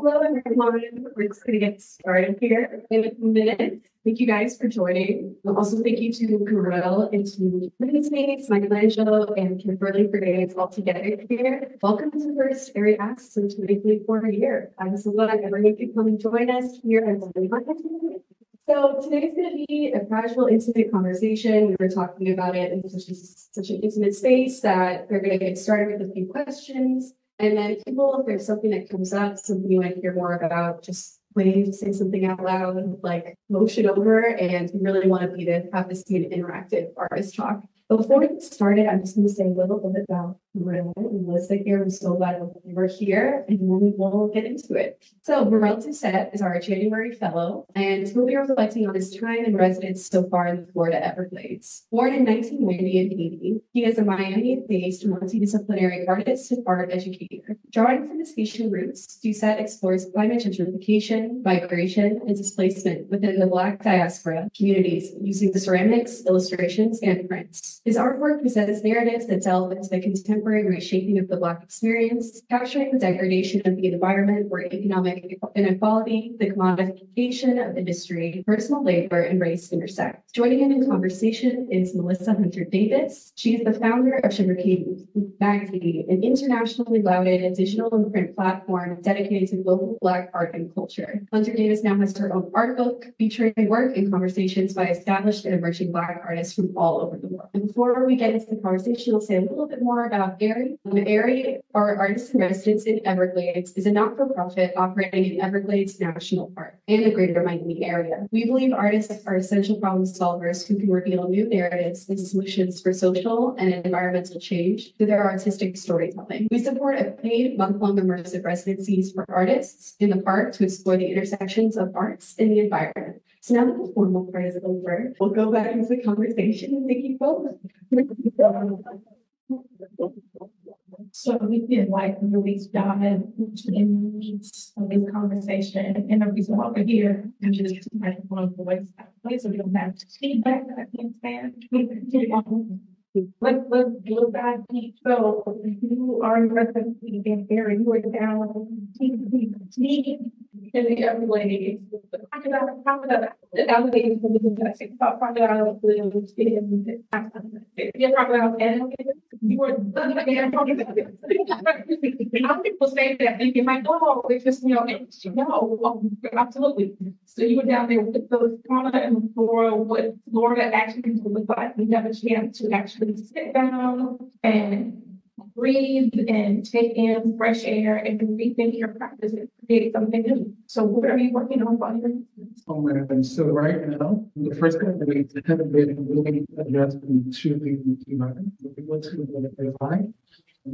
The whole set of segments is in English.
Hello, everyone. We're just going to get started here in a few minutes. Thank you guys for joining. Also, thank you to Morel and to Space, Michelangelo, and Kimberly for getting us all together here. Welcome to the first AIRIE Asks in 2024 year. I'm so glad everyone could come and join us here at the So today's going to be a casual, intimate conversation. We were talking about it in such an intimate space that we're going to get started with a few questions. And then people, if there's something that comes up, something you want to hear more about, just waiting to say something out loud, like motion over. And we really want to have this be an interactive artist talk. But before we get started, I'm just going to say a little bit about Morel and Melissa here. I'm so glad we're here, and then we'll get into it. So Morel Doucet is our January Fellow, and he'll be reflecting on his time in residence so far in the Florida Everglades. Born in 1990 in Haiti, he is a Miami-based multidisciplinary artist and art educator. Drawing from his Haitian roots, Doucet explores climate gentrification, migration, and displacement within the Black diaspora communities using ceramics, illustrations, and prints. His artwork presents narratives that delve into the contemporary reshaping of the Black experience, capturing the degradation of the environment where economic inequality, the commodification of industry, personal labor, and race intersect. Joining him in conversation is Melissa Hunter-Davis. She is the founder of Sugarcane Magazine, an internationally lauded digital and print platform dedicated to global Black art and culture. Hunter-Davis now has her own art book featuring work and conversations by established and emerging Black artists from all over the world. And before we get into the conversation, I'll say a little bit more about AIRIE. AIRIE, our Artists in Residence in Everglades, is a not-for-profit operating in Everglades National Park and the greater Miami area. We believe artists are essential problem solvers who can reveal new narratives and solutions for social and environmental change through their artistic storytelling. We support a paid month-long immersive residencies for artists in the park to explore the intersections of arts and the environment. So now that the formal part is over, we'll go back into the conversation and thank you both. So we did like really dive into the needs of this conversation, and the reason why we're here is just like one of the ways so we don't have feedback that I can't stand. Let's go back deep. So you are representing in AIRIE, you are down deep in the Everglades. Talk about the Everglades for the domestic. Talk about the you were how people say that thinking like, oh, it's just absolutely. So you were down there with those fauna and flora, what Florida actually look like. We have a chance to actually sit down and breathe and take in fresh air and rethink your practice and create something new. So what are you working on while you're and so right now, the first thing that we have been really addressing to the environment, what's going to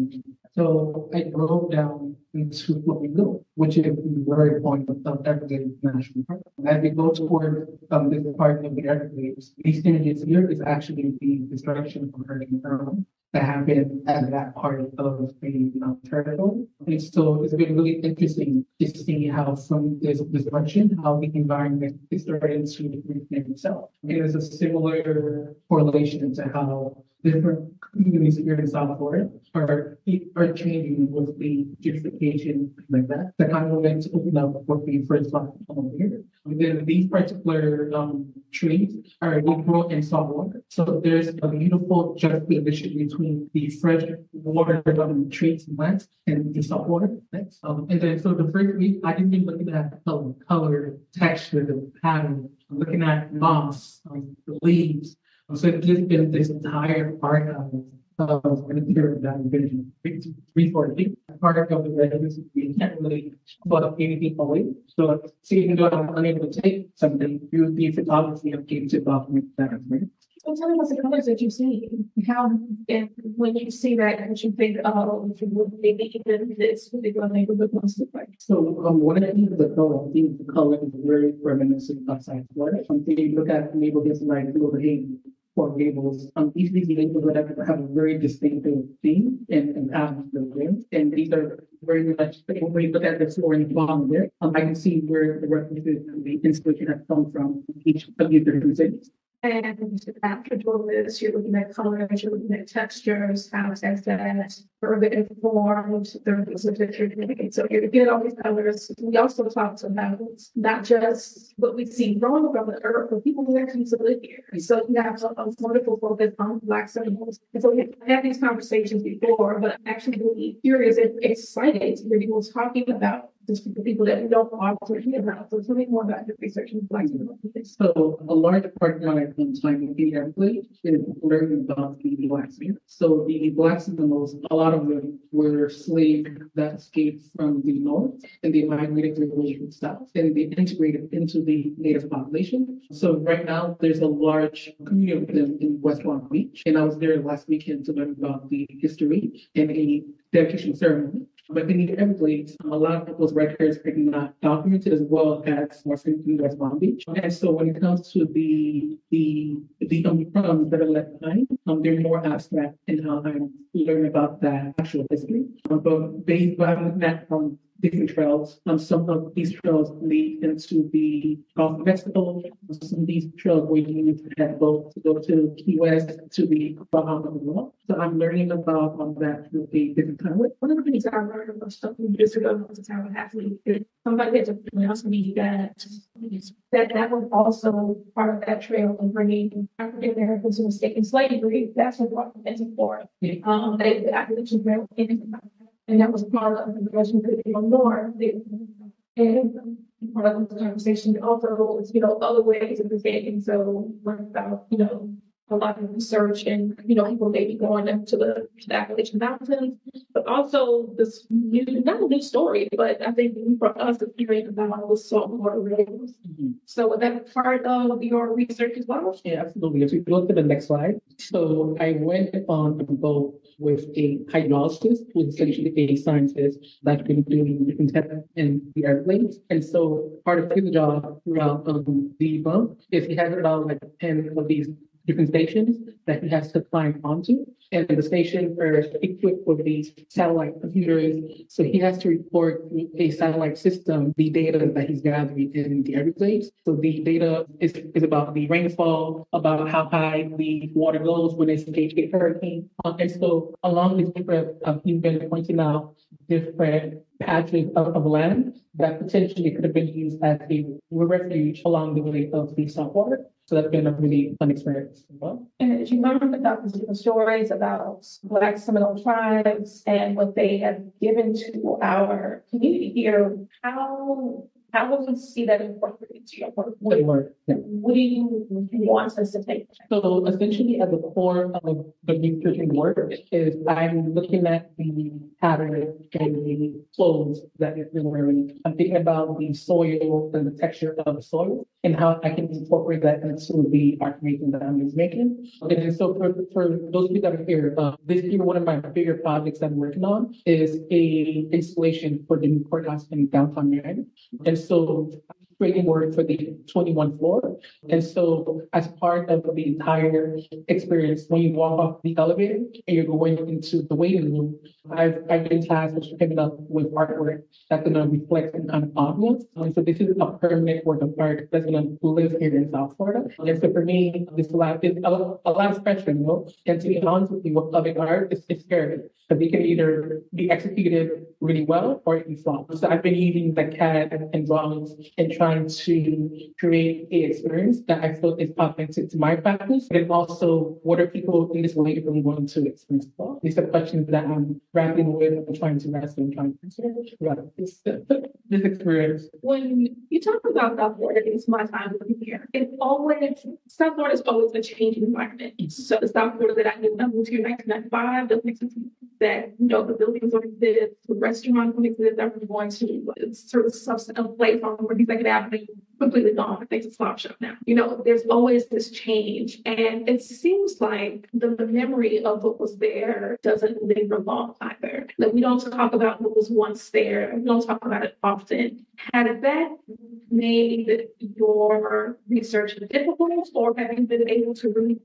be. So I broke down into what we do, which is the very point of Everglades National Park. As we go toward this part of the Everglades, these images here is actually the destruction of Hurricane Earl that happened at that part of the territory. And so it's been really interesting to see how from this destruction, how the environment is starting to reclaim itself. It is a similar correlation to how different communities here in South Florida are changing with the gentrification like that. The kind of events open up what we first saw over here. And then these particular trees are grow in salt water. So there's a beautiful juxtaposition between the fresh water trees and plants and the salt water. And then so the first week I didn't even look at that color, texture, the pattern. I'm looking at moss, the leaves. So it's just been this entire archive of that vision. 340 part of the residence, we can't really put up anything away. So even though I'm unable to take something, through the photography of game to document that. So tell me what's the colors that you see. How and when you see that, what you think, would maybe even this particular neighborhood wants to play. So one of the color, I think the color is very reminiscent of South Florida. If you look at neighborhoods like Sugarcane or Gables, each of these neighborhoods have a very distinctive theme and atmosphere. And these are very much, when we look at the floor in the bottom there, I can see where the references and the inspiration have come from each of these different cities. And after doing this, you're looking at colors, you're looking at textures, concepts that further informed the research that you're doing. So you're looking at all these colors. We also talked about not just what we see growing from the earth, but people who actually live here. So you have a wonderful focus on Black symbols. And so we've had these conversations before, but I'm actually really curious and excited to hear people talking about just the people that we don't often hear about. So tell me more about your research in Black symbols. So a large part of my time in the Everglades is learning about the Blacksmiths. So the Blacksmiths, a lot of them were slaves that escaped from the north and they migrated to the south and they integrated into the native population. So right now there's a large community of them in West Palm Beach. And I was there last weekend to learn about the history and a dedication ceremony. But in the Everglades, a lot of those records are not documented as well as more in West Palm Beach. And so when it comes to the problems that are left behind, they're more abstract in how I learn about that actual history. But based on that, different trails. Some of these trails lead into the Gulf of Mexico. Some of these trails where you need to head both to go to Key West to the Bahamas as well. So I'm learning about that through a different kind of way. One of the things I learned about stuff in years ago was a town athlete. Somebody had to announce to me that was also part of that trail of bringing African Americans who were taking slavery. That's what brought them into Florida. They actually trail in. And that was part of the progression that they more. And part of the conversation also was, other ways of presenting. So learn about, a lot of research and, people maybe going into the Appalachian Mountains, but also this not a new story, but I think for us, it's hearing about the saltwater rivers. Mm-hmm. So was that part of your research as well? Yeah, absolutely. If you go to the next slide. So I went on a boat with a hydrologist, who is essentially a scientist that's been doing different tests in the Everglades. And so part of his job throughout the month is he has about 10 of these different stations that he has to climb onto. And the stations are equipped with these satellite computers. So he has to report through a satellite system the data that he's gathering in the Everglades. So the data is about the rainfall, about how high the water goes when it's a hurricane. And so along these different, he's been pointing out different patches of land that potentially could have been used as a refuge along the way of the saltwater. So that's been a really fun experience as well. And as you learn about the different stories about Black Seminole tribes and what they have given to our community here, how will we see that incorporated into your work? What do you want us to take? So essentially at the core of the research and work is I'm looking at the pattern and the clothes that you're wearing. I'm thinking about the soil and the texture of the soil and how I can incorporate that into the art making that I'm making. And so for those of you that are here, this year, one of my bigger projects that I'm working on is a installation for the new courthouse in downtown Manhattan. And so creating work for the 21st floor. And so as part of the entire experience, when you walk off the elevator and you're going into the waiting room, I've been tasked with coming up with artwork that's going to reflect some kind of audience. And so this is a permanent work of art that's going to live here in South Florida. And so for me, this is a lot of pressure, And to be honest with you, with loving art, it's scary because it can either be executed really well or it can flop. So I've been using the CAD and drawings and trying to create an experience that I feel is authentic to my practice, and also what are people in this way really wanting to experience? These are questions that I'm grappling with and trying to wrestle and trying to answer throughout this experience. When you talk about South Florida, it's my time living here. South Florida is always a changing environment. So the South Florida that I knew when I moved here in 1995, that the buildings don't exist, the restaurants don't exist, that we're going to a sort of substantive place on where these Avenue completely gone. I think it's a flop shop now. There's always this change. And it seems like the memory of what was there doesn't linger long either. That we don't talk about what was once there. We don't talk about it often. Has that made your research difficult, or have you been able to really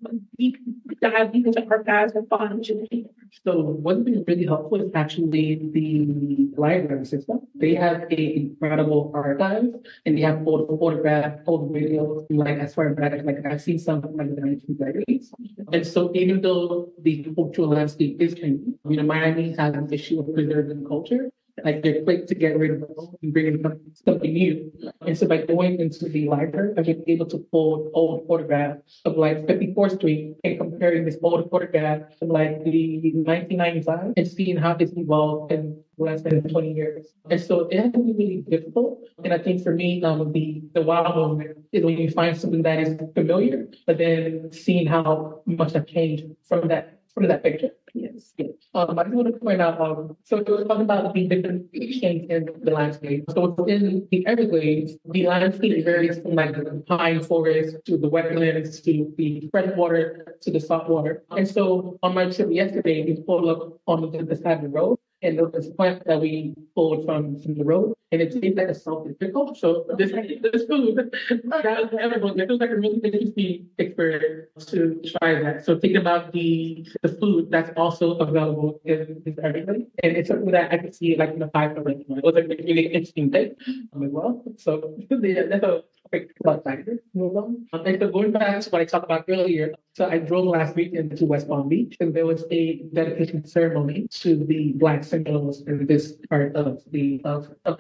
dive deep into archives and find what you need? So what's been really helpful is actually the library system. They have an incredible archive and they have old photographs, old videos, like as far back as like I've seen some from like the 1930s. And so even though the cultural landscape is changing, Miami has an issue of preserving culture. Like they're quick to get rid of it and bring in something new. And so by going into the library, I've been able to pull old photographs of like 54th Street and comparing this old photograph to like the 1995 and seeing how it's evolved in less than 20 years. And so it has been really difficult. And I think for me, the wow moment is when you find something that is familiar, but then seeing how much have changed from that picture. Yes. Yeah. I just want to point out, so we were talking about the different changes in the landscape. So in the Everglades, the landscape varies from like the pine forest to the wetlands to the freshwater to the saltwater. And so on my trip yesterday, we pulled up on the side of the road. And there was a plant that we pulled from the road, and it tastes like a salted pickle. So this food, that was everyone. It feels like a really interesting experience to try that. So think about the food that's also available in everything, and it's something that I could see like in the 5 minutes. It was like a really interesting thing as well. So yeah, that's a quick about factor. Move on. And so going back to what I talked about earlier, so I drove last weekend to West Palm Beach, and there was a dedication ceremony to the Black symbols in this part of the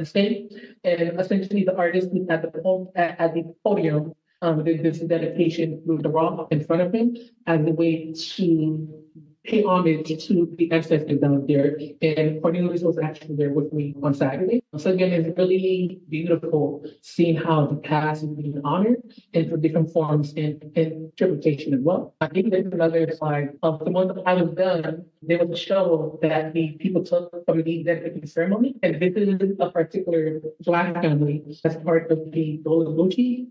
state. And essentially, the artist who at the podium did this dedication with the rock in front of him as a way to pay homage to the ancestors down there. And Cornelius was actually there with me on Saturday. So again, it's really beautiful seeing how the past is being honored and for different forms and interpretation as well. I think there's another slide of the one that I was done. There was a show that the people took from the dedication ceremony. And this is a particular Black family that's part of the Dolaguchi,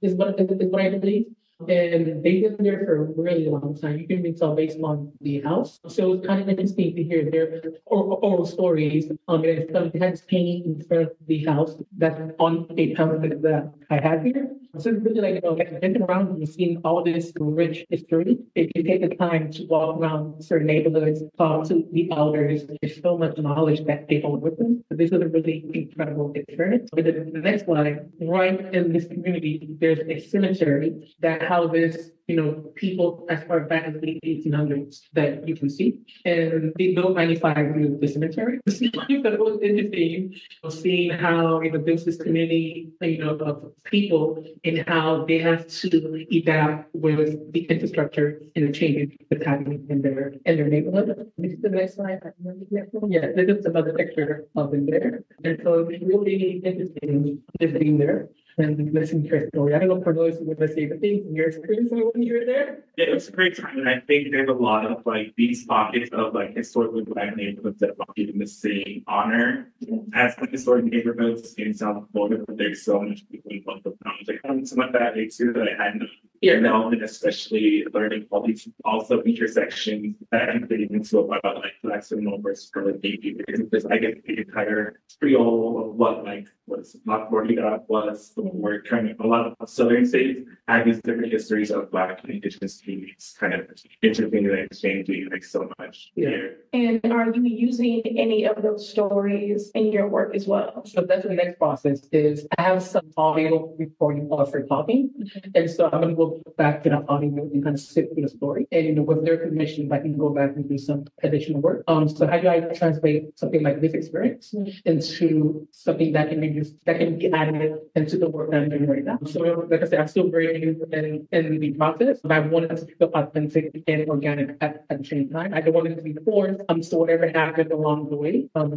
is what I believe. And they've been there for a really long time. You can really tell based on the house. So it's kind of interesting to hear their oral stories. And they had this painting in front of the house that's on a pamphlet that I have here. So it's really like, like getting around and seeing all this rich history. If you take the time to walk around certain neighborhoods, talk to the elders, there's so much knowledge that they hold with them. So this is a really incredible experience. But the next slide, right in this community, there's a cemetery that houses, people as far back as the 1800s that you can see. And they built 95 new the cemetery. So it was interesting seeing how, there's this community, of people and how they have to adapt with the infrastructure and the changes that's happening in their neighborhood. This is the next slide. Yeah, this is another picture of them there. And so it's really interesting just being there and listening to your story. I don't know for those who would say the things in your experience when you were there. Yeah, it was a great time. And I think there's a lot of like these pockets of like historically Black neighborhoods that are given the same honor as the historic neighborhoods in South Florida, but there's so much between both of them. Like some of that too that I hadn't known, and especially learning all these also intersections that I'm getting into about like Black Seminole versus Early Navy, because I get the entire Creole of what like was La Florida was the word kind of a lot of southern states have these different histories of Black and Indigenous communities kind of intervening and exchanging like so much. Yeah. And are you using any of those stories in your work as well? So that's the next process is I have some audio recording for talking. And so I'm going to go back to the audio and kind of sit through the story. And with their permission, I can go back and do some additional work. So how do I translate something like this experience into something that can be added into the work that I'm doing right now? So like I said, I'm still very in the process, but I wanted to feel authentic and organic at the same time. I don't want it to be forced. So whatever happened along the way, I'm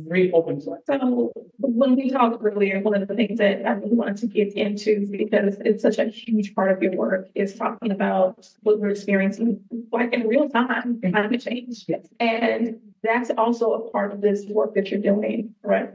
really open to it. So when we talked earlier, one of the things that I really wanted to get into, because it's such a huge part of your work, is talking about what we're experiencing like in real time, climate change. Yes. And That's also a part of this work that you're doing, right?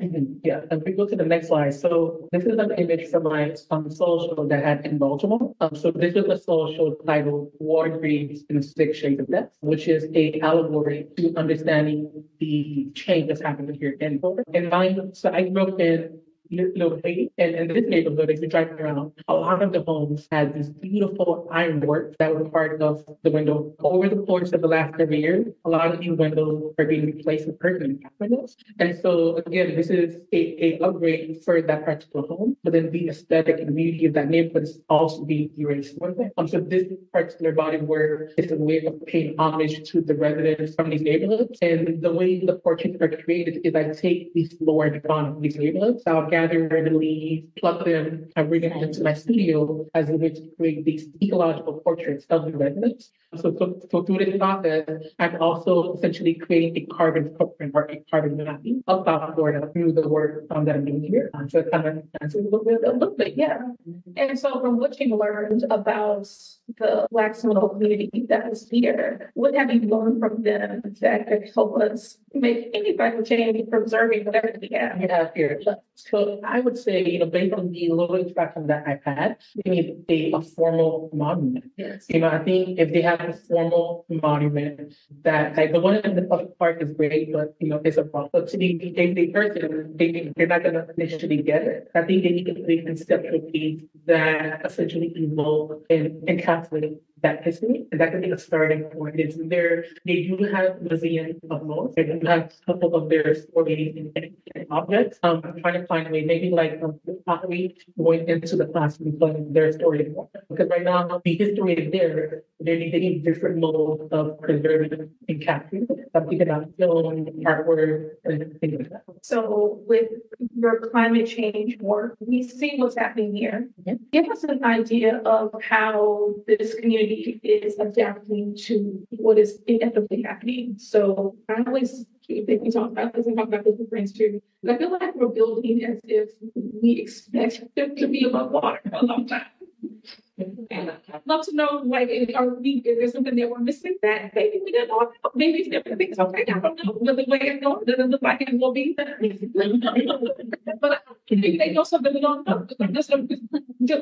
Yeah, and we go to the next slide. So this is an image from my social that I had in Baltimore. So this is a social titled Water Breeds in 6 Shades of Death, which is a allegory to understanding the change that's happening here in Florida. So I grew up in Little Haiti, and in this neighborhood, if you drive around, a lot of the homes had this beautiful ironwork that was part of the window. Over the course of the last 30 years, a lot of these windows are being replaced with permanent windows. And so again, this is a upgrade for that particular home, but then the aesthetic and beauty of that neighborhood is also being erased with it. So this particular body of work is a way of paying homage to the residents from these neighborhoods. And the way the portraits are created is I take these flora and fauna of these neighborhoods. So I'll gather the leaves, pluck them, and bring them into my studio as a way to create these ecological portraits of the residents. So through this process, I'm also essentially creating a carbon footprint or a carbon mapping of South Florida through the work that I'm doing here. So it kind of answers a little bit, yeah. And so from what you learned about the Black Seminole community that was here, what have you learned from them that could help us make any type of change in preserving whatever we have here? So I would say, based on the little interaction that I've had, we need a formal monument. Yes. I think if they have a formal monument that, like the one in the public park is great, but it's a problem. But to the everyday person, they're not going to initially get it. I think they need to create conceptual piece that essentially evolve and encapsulate that history, and that could be a starting point. They do have museums of most. They do have a couple of their stories and objects. I'm trying to find a way, maybe like pottery going into the classroom, telling their story more. Because right now the history is there. They need different modes of preserving and capturing. I'm thinking about film, artwork, and things like that. So with your climate change work, we see what's happening here. Give us an idea of how this community is adapting to what is inevitably happening. So I always keep thinking, talk about this and talk about this with friends too. But I feel like we're building as if we expect them to be above water for a long time. And I'd love to know, if there's something that we're missing that maybe we didn't know. Maybe it's everything's okay. I don't know. But the way it's going doesn't look like it will be. But maybe they know something we don't know. Just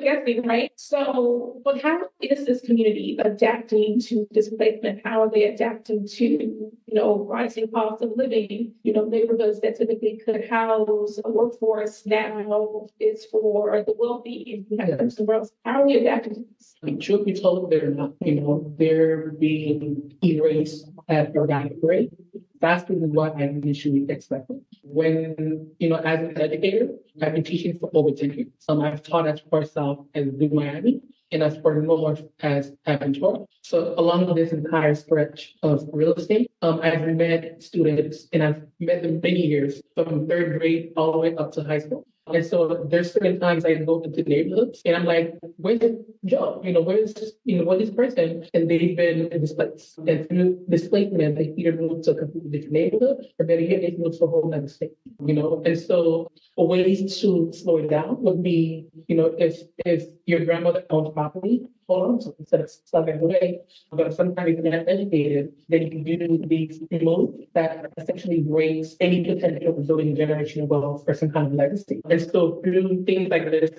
guessing, right? So, but how is this community adapting to displacement? How are they adapting to, rising costs of living? Neighborhoods that typically could house a workforce now is for the wealthy and somewhere else. How are we adapting to this? Truth be told, they're not. They're being erased at a rapid rate, faster than what I initially expected. When, as an educator, I've been teaching for over 10 years. I've taught as far south as Miami and as far north as Aventura. So along this entire stretch of real estate, I've met students and I've met them many years from third grade all the way up to high school. And so there's certain times I go into neighborhoods and I'm like, where's Joe? Where's this person? And they've been displaced. And through displacement, they either move to a completely different neighborhood or better yet, they move to a whole other state. And so ways to slow it down would be, if your grandmother owns property, hold on to it instead of selling it away. But sometimes if you're not educated, then you can do these moves that essentially breaks any potential of building generational wealth or some kind of legacy. And so through things like this,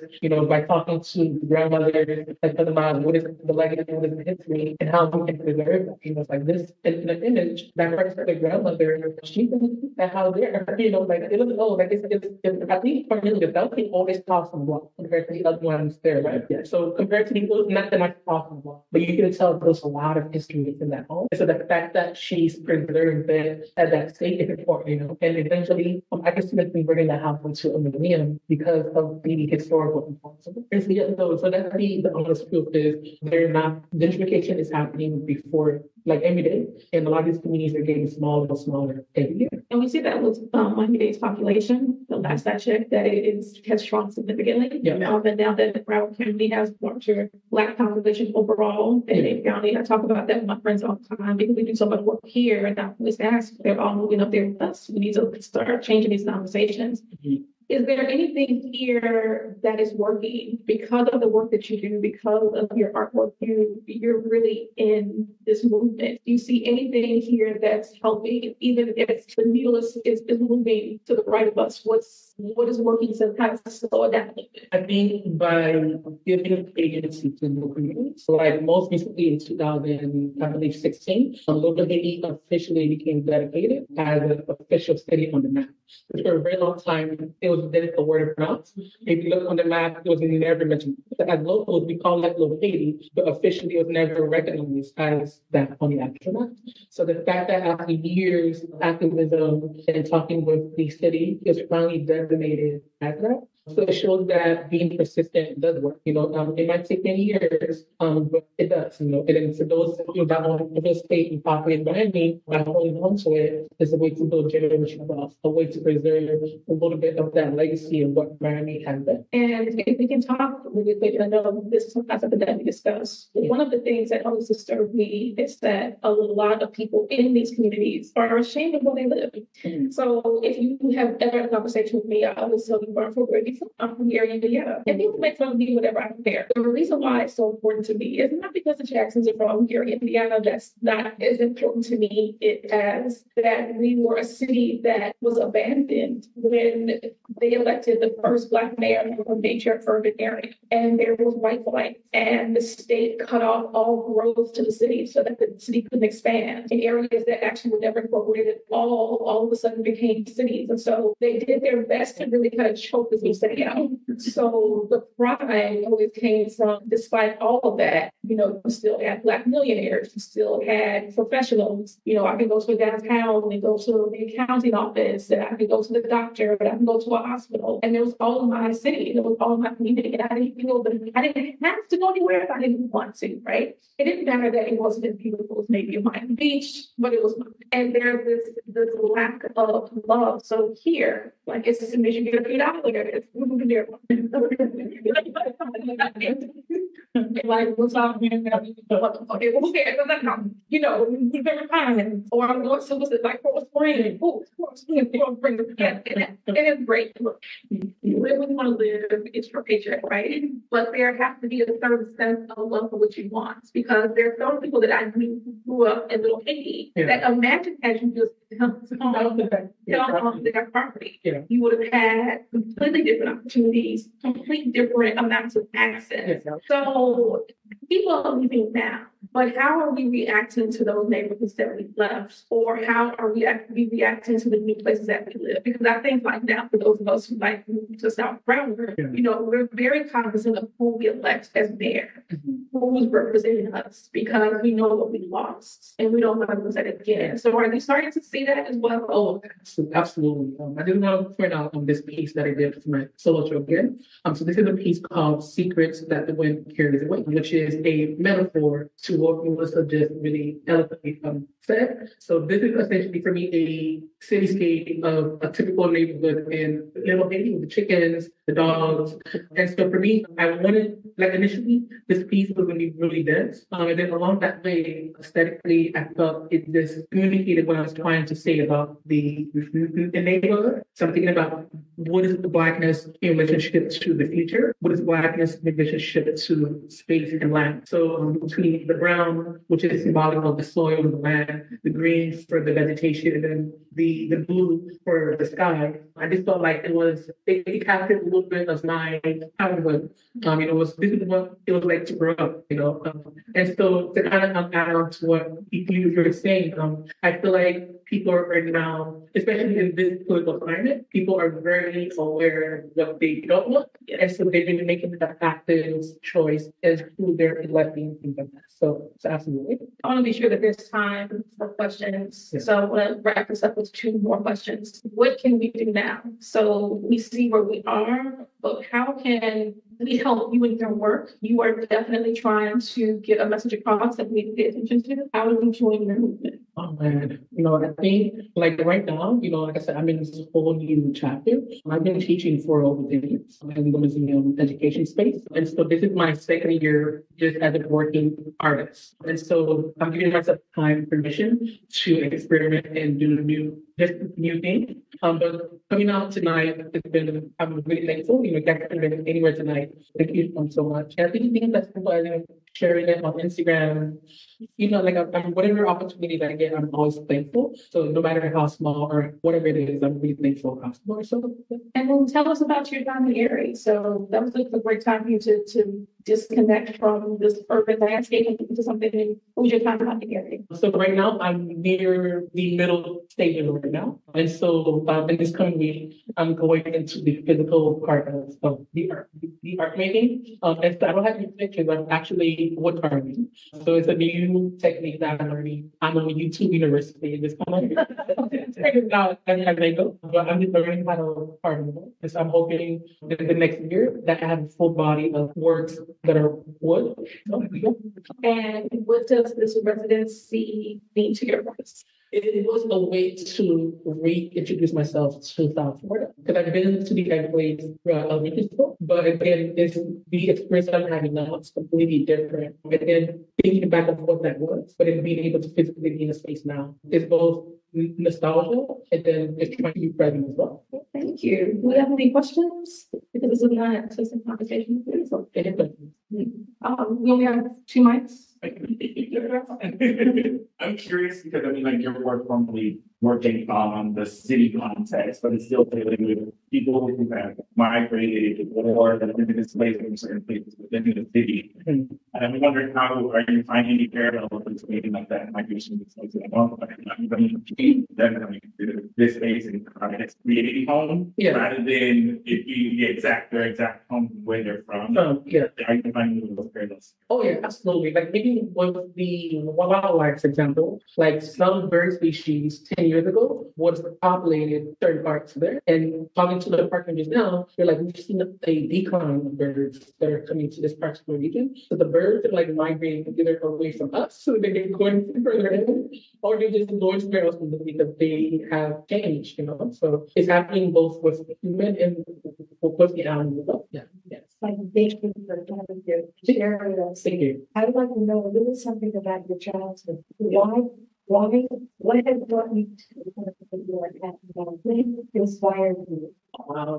by talking to grandmother, like talking about what is the legacy, what is the history, and how we can preserve it. It's like this in an image, that particular grandmother, she can that how there, it doesn't know, it's I think for me, the wealthy always talks a lot compared to the other ones there, right? Yeah. So compared to the not that much talking about, but you can tell there's a lot of history in that home. And so the fact that she's preserved it at that state is important, and eventually I can see that we bringing that house into a museum because of the historical importance of it. So that's the honest truth is gentrification is happening before, like every day. And a lot of these communities are getting smaller and smaller every year. And we see that with Miami-Dade's population. The last I checked, that has shrunk significantly. Yeah. And now that Broward County has larger Black population overall than Dade County. I talk about that with my friends all the time because we do so much work here, and I always ask, they're all moving up there with us. We need to start changing these conversations. Is there anything here that is working because of the work that you do, because of your artwork? You're really in this movement. Do you see anything here that's helping, even if the needle is moving to the right of us? What is working to kind of slow it down a little bit? I think by giving agency to the community, so like most recently in 2016, Little Haiti officially became dedicated as an official city on the map. For a very long time, it was then a word of mouth. If you look on the map, it was never mentioned. As locals, we call that Little Haiti, but officially it was never recognized as that on the actual map. So the fact that after years of activism and talking with the city, it was finally designated as that. So it shows that being persistent does work. It might take many years, but it does. And then for those that want to participate in populate Miami, by holding on to it is a way to build generational wealth, a way to preserve a little bit of that legacy of what Miami has been. And if we can talk really quick, I know this is something that we discussed. One of the things that always disturbed me is that a lot of people in these communities are ashamed of where they live. Mm-hmm. So if you have ever had a conversation with me, I always tell you, I'm from AIRIE, Indiana. And people make fun of me, whatever, I don't care. The reason why it's so important to me is not because the Jacksons are from AIRIE, Indiana. That's not as important to me as that we were a city that was abandoned when they elected the first Black mayor of a major urban area. And there was white flight. And the state cut off all growth to the city so that the city couldn't expand. In areas that actually were never incorporated, all of a sudden became cities. And so they did their best to really kind of choke this new city out. So the pride always came from, despite all of that, you still had Black millionaires, you still had professionals. I can go to a downtown and go to the accounting office, and I can go to the doctor, and I can go to a hospital. And it was all in my city, and it was all in my community. And I didn't have to go anywhere if I didn't want to, right? It didn't matter that it wasn't as beautiful as maybe Miami Beach, but it was mine. And there's this lack of love. So here, like it's just a mission to get $3. Like, what's up, man? Okay, who cares? We've been fine. Or I'm going to what's it like for a spring. And it's great. Look, you really want to live, it's your paycheck, right? But there has to be a certain sense of love for what you want. Because there are some people that I knew who grew up in Little Haiti that imagine as you just on their property. Yeah. You would have had completely different opportunities, completely different amounts of access. Yeah. So people are leaving now, but how are we reacting to those neighborhoods that we left? Or how are we reacting to the new places that we live? Because I think like now, for those of us who like move to South Broward, we're very cognizant of who we elect as mayor, who's representing us, because we know what we lost and we don't want to lose that again. So are you starting to see that as well? Oh, absolutely. I didn't want to point out on this piece that I did for my solo show again. So this is a piece called Secrets That the Wind Carries Away, which is a metaphor to what Melissa just really eloquently said. So this is essentially for me a cityscape of a typical neighborhood in Little Haiti with the chickens, the dogs. And so for me, I wanted, like initially, this piece was going to be really dense. And then along that way, aesthetically, I felt it just communicated what I was trying to say about the neighborhood. So I'm thinking about what is the Blackness in relationship to the future? What is Blackness in relationship to space and land? So between the brown, which is symbolic of the soil and the land, the green for the vegetation, and then the blue for the sky. I just felt like it captured a little bit of my childhood. This is what it was like to grow up, and so to kind of add on to what you were saying, I feel like people are now, especially in this political climate, people are very aware of what they don't want. Yeah. And so they've been making that active choice as who they're electing and things like that. So absolutely. I want to be sure that there's time for questions. Yeah. So I want to wrap this up with 2 more questions. What can we do now? So we see where we are, but how can we help you in your work. You are definitely trying to get a message across that we need to pay attention to. How are you joining your movement? Oh man, I think like right now, like I said, I'm in this whole new chapter. I've been teaching for over 10 years in the museum education space. And so this is my second year just as a working artist. And so I'm giving myself time, permission to experiment and do new things. But coming out tonight, I'm really thankful. Guys haven't been anywhere tonight. Thank you so much. And I think that's simple as sharing it on Instagram. I'm whatever opportunity that I get, I'm always thankful. So no matter how small or whatever it is, I'm really thankful. So And then tell us about your time in AIRIE. So that was a great time for you to disconnect from this urban landscape and into something new. What was your time about the AIRIE? So right now I'm near the middle stage right now. And so in this coming week, I'm going into the physical part of the art making. And so I don't have any pictures, I'm actually wood carving. So it's a new technique that I'm learning. I'm on YouTube University and just kind of figure it out as I go. But I'm just learning how to carve wood. And so I'm hoping that the next year that I have a full body of works that are wood. And what does this residency mean to your voice? It was a way to reintroduce myself to South Florida because I've been to the Everglades elementary school, but again, it's the experience I'm having now is completely different. And then thinking back of what that was, but then being able to physically be in a space now is both nostalgia and then just trying to be present as well. Thank you. Do we have any questions? Because this is not just a conversation. So, we only have 2 mics. I'm curious because your work formally working on the city context, but it's still dealing with people who have migrated or that have been displaced from certain places within the city. And I'm wondering how are you finding any parallels between that migration displacement this space and it's creating home rather than it being their exact home where they're from. Are you finding those parallels? Oh yeah, absolutely. Like maybe with the wildlife example, like some bird species 10 years ago was populated certain parts there. And talking to the park rangers now, they're like, we've seen a decline of birds that are coming to this particular region. So the birds are like migrating either away from us, so they're going further in, or they're just going somewhere else because they have changed, So it's happening both with human and with the animal. Yeah. Yes. Thank you for coming here to share with us. Thank you. I'd like to know a little something about your childhood. What has brought you to the point that you are at now? What inspired you?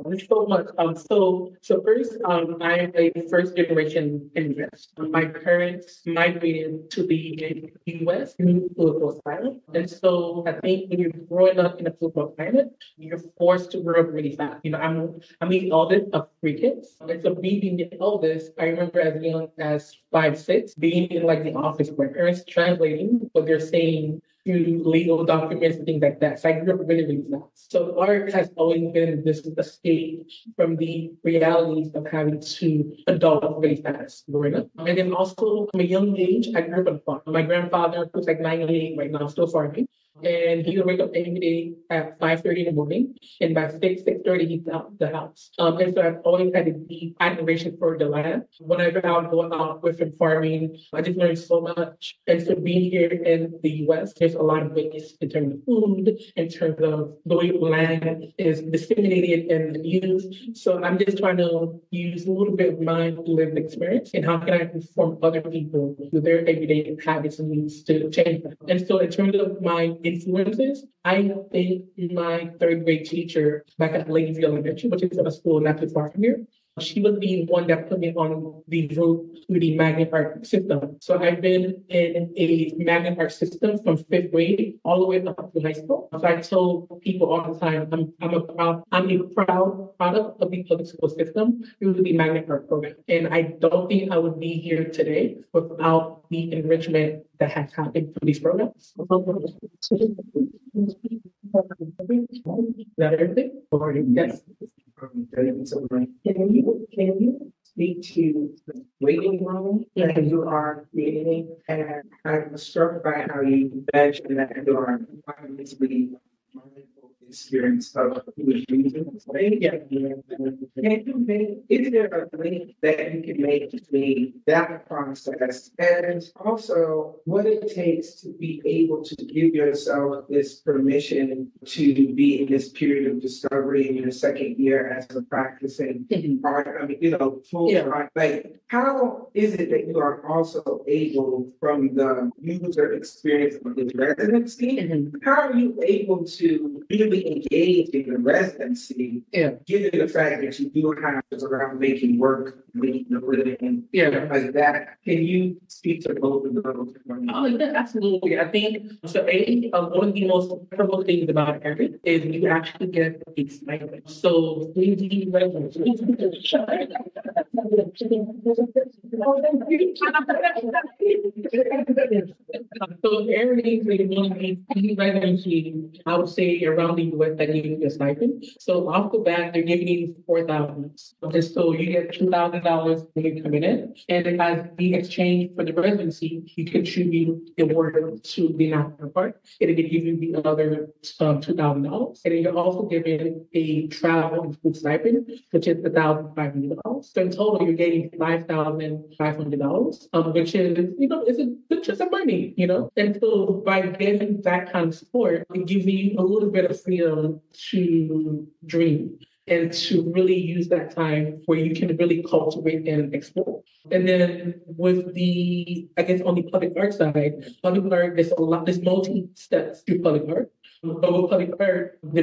There's so much. So first, I'm a first generation immigrant. My parents migrated to the US through political asylum. And so I think when you're growing up in a political climate, you're forced to grow up really fast. I'm the eldest of 3 kids. And so being the eldest, I remember as young as 5, 6, being in like the office where parents translating what they're saying through legal documents and things like that. So I grew up really, really fast. So art has always been this escape from the realities of having to adult really fast growing up. And then also from a young age, I grew up on a farm. My grandfather, who's like 98 right now, still farming. And he would wake up every day at 5:30 in the morning, and by 6:30 he's out the house. And so I've always had a deep admiration for the land. Whenever I would go out with him farming, I just learned so much. And so being here in the US, there's a lot of ways in terms of food, in terms of the way land is disseminated and used. So I'm just trying to use a little bit of my lived experience and how can I inform other people with their everyday habits and needs to change that. And so in terms of my influences, I think my 3rd grade teacher back at Lakeview Elementary, which is a school not too far from here, she was the one that put me on the route to the magnet art system. So I've been in a magnet art system from 5th grade all the way up to high school. So I tell people all the time, I'm a proud product of the public school system through the magnet art program. And I don't think I would be here today without the enrichment that has happened through these programs. Is that everything? Or yes. Can you speak to the waiting room that you are creating? And I'm struck by how you mentioned that you are environmentally mindful experience of who is using the space. Yeah. Is there a link that you can make between that process and also what it takes to be able to give yourself this permission to be in this period of discovery in your second year as a practicing art? I mean, full time. Like, how is it that you are also able, from the user experience of the residency, how are you able to really engage in the residency, given the fact that you do have around making work, making a living, like that? Can you speak to both of those? Oh, yeah, absolutely. I think so. One of the most incredible things about AIRIE is you actually get a stipend. So, so AIRIE is one of the residency, I would say, around the US that give you a stipend. So off the bat, they're giving you $4,000. Just so you get $2,000 when you come in, and as the exchange for the residency, you contribute the work to the national park. It'll give you the other $2,000, and then you're also given a travel and food stipend, which is $1,500. So in total, you're getting $5,500, which is it's a good chunk of money, And so by getting that kind of support, it gives you a little bit of freedom to dream and to really use that time where you can really cultivate and explore. And then with the, I guess on the public art side, public art, there's multi-steps to public art. But with public art, the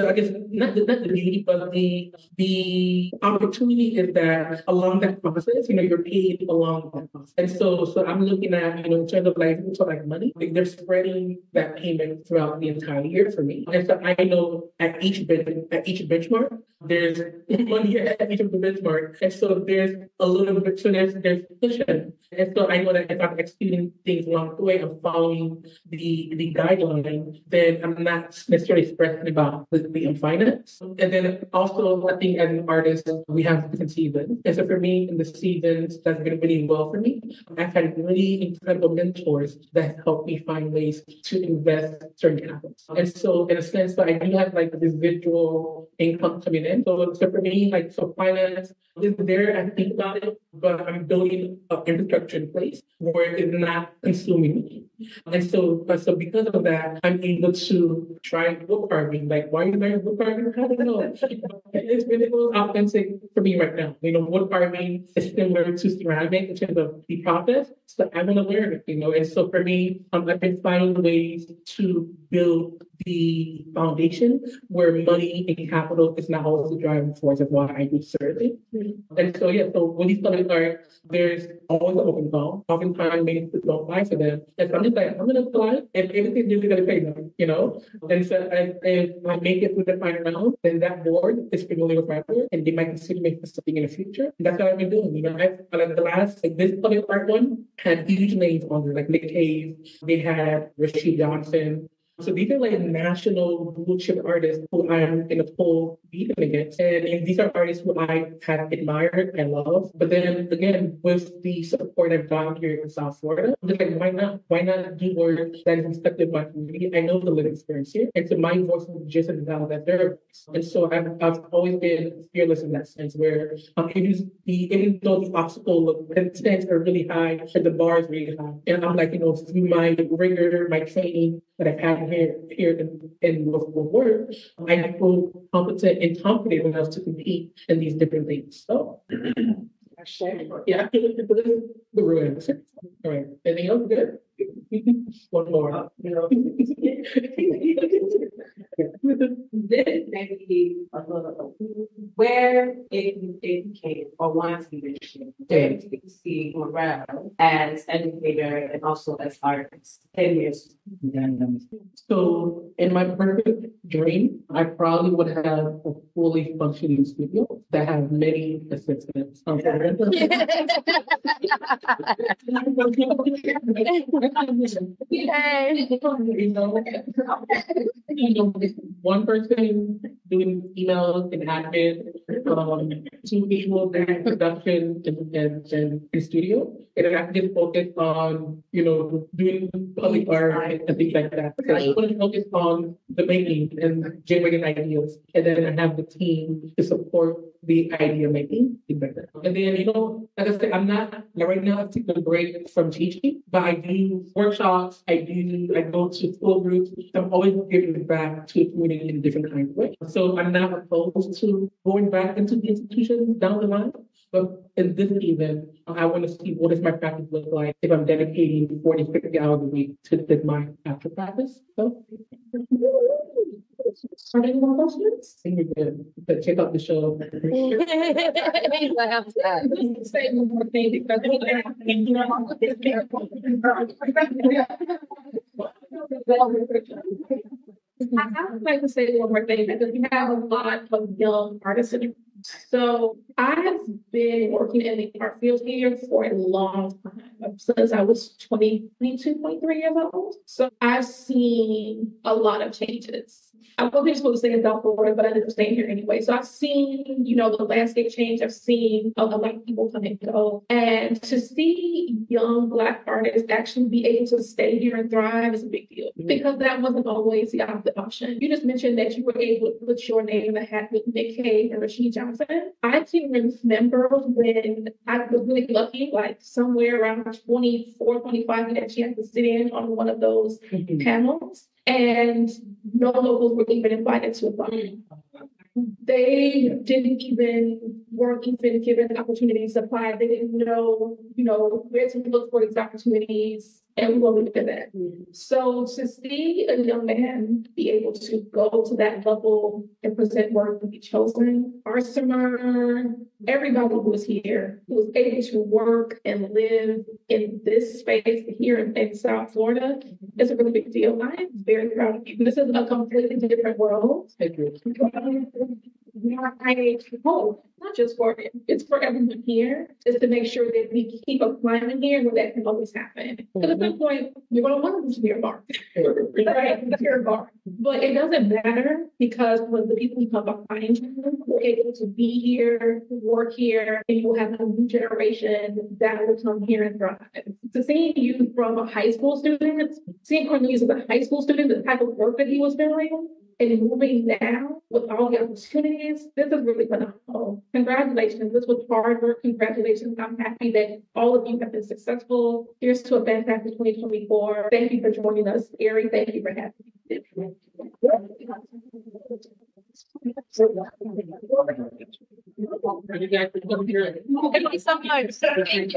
I guess not the beauty, but the opportunity is that along that process, you're paid along that process. And so I'm looking at, in terms of like money, they're spreading that payment throughout the entire year for me. And so I know at each benchmark, there's money at each of the benchmark. And so there's a little bit, so there's cushion. And so I know that if I'm executing things along the way, I'm following the guideline, then I'm not necessarily stressing about the finance. And then also, I think as an artist, we have different seasons. And so for me, in the seasons that's been really well for me, I've had really incredible mentors that help me find ways to invest certain capitals. And so in a sense, I do have like this visual income coming in. So for me, so finance is there, I think about it, but I'm building an infrastructure in place where it's not consuming me. And so because of that, I'm able to try wood carving. Like, why are you learning wood carving? I don't know. It's really authentic for me right now. Wood carving is similar to ceramic in terms of the process. So I want to learn it, And so for me, I've been finding ways to build the foundation where money and capital is not always the driving force of why I do certain. And so when these public art, there's always an open call. Oftentimes, many people don't apply for them. And so I'm just like, I'm going to apply, and everything's just going to pay them, And so if I make it through the final round, then that board is familiar with my work, and they might consider me for something in the future. And that's what I've been doing. This public art one had huge names on there, like Nick Hayes. They had Rasheed Johnson. So these are like national blue chip artists who I'm in a full beating against. And these are artists who I have admired and loved. But then again, with the support I've gotten here in South Florida, I'm just like, why not? Why not do work that is respected by community? I know the lived experience here. And so my voice is just as valid as their voice. And so I've always been fearless in that sense, where even though the obstacle intense are really high and the bar is really high. And I'm like, through my rigor, my training that I've had here in work, I feel competent and confident enough to compete in these different things. So, yeah, the ruin. All right. Anything else? Good. One more. This may be a little where it became or once you did you see Morel as educator and also as artist 10 years. So in my perfect dream, I probably would have a fully functioning studio that has many assistants. One person doing emails and admin, to visual and production and studio. And I did focus on, doing public art and things like that. So I want to focus on the making and generating ideas. And then I have the team to support the idea making, things like that. And then, like I said, I'm not, like right now, I've taken a break from teaching, but I do workshops, I go to school groups. I'm always giving back to the community in a different kind of way. So I'm not opposed to going back into the institutions down the line. But in this event, I want to see what does my practice look like if I'm dedicating 40, 50 hours a week to this my after practice. So, are there any more questions? I think we're good. But check out the show. Say one more thing because I would like to say one more thing because we have a lot of young artists in the room. So I've been working in the art field here for a long time, since I was 22.3 years old. So I've seen a lot of changes. I wasn't supposed to say in South Florida, but I ended up staying here anyway. So I've seen, the landscape change. I've seen a lot of people come and go. And to see young Black artists actually be able to stay here and thrive is a big deal because that wasn't always the option. You just mentioned that you were able to put your name in the hat with Nick Cave and Rashid Johnson. I can remember when I was really lucky, like somewhere around 24, 25, I had a chance to sit in on one of those panels. And no locals were even invited to apply. They weren't even given opportunities to apply. They didn't know, where to look for these opportunities, and we won't leave it at that. So to see a young man be able to go to that level and present work and be chosen, our summer, everybody who was here, who was able to work and live in this space here in South Florida, is a really big deal. I am very proud of you. This is a completely different world. Thank you. I hope, not just for it, it's for everyone here, is to make sure that we keep applying here where that can always happen. Because at some point, you're going to want to be a bar, right? You're a bar. But it doesn't matter because when the people who come behind you are able to be here, work here, and you will have a new generation that will come here and thrive. So seeing you from a high school student, seeing Cornelius as a high school student, the type of work that he was doing, and moving now with all the opportunities, this is really phenomenal. Congratulations. This was hard work. Congratulations. I'm happy that all of you have been successful. Here's to a fantastic 2024. Thank you for joining us, AIRIE. Thank you for having me. Thank you so much. Thank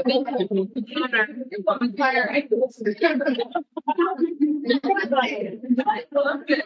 you.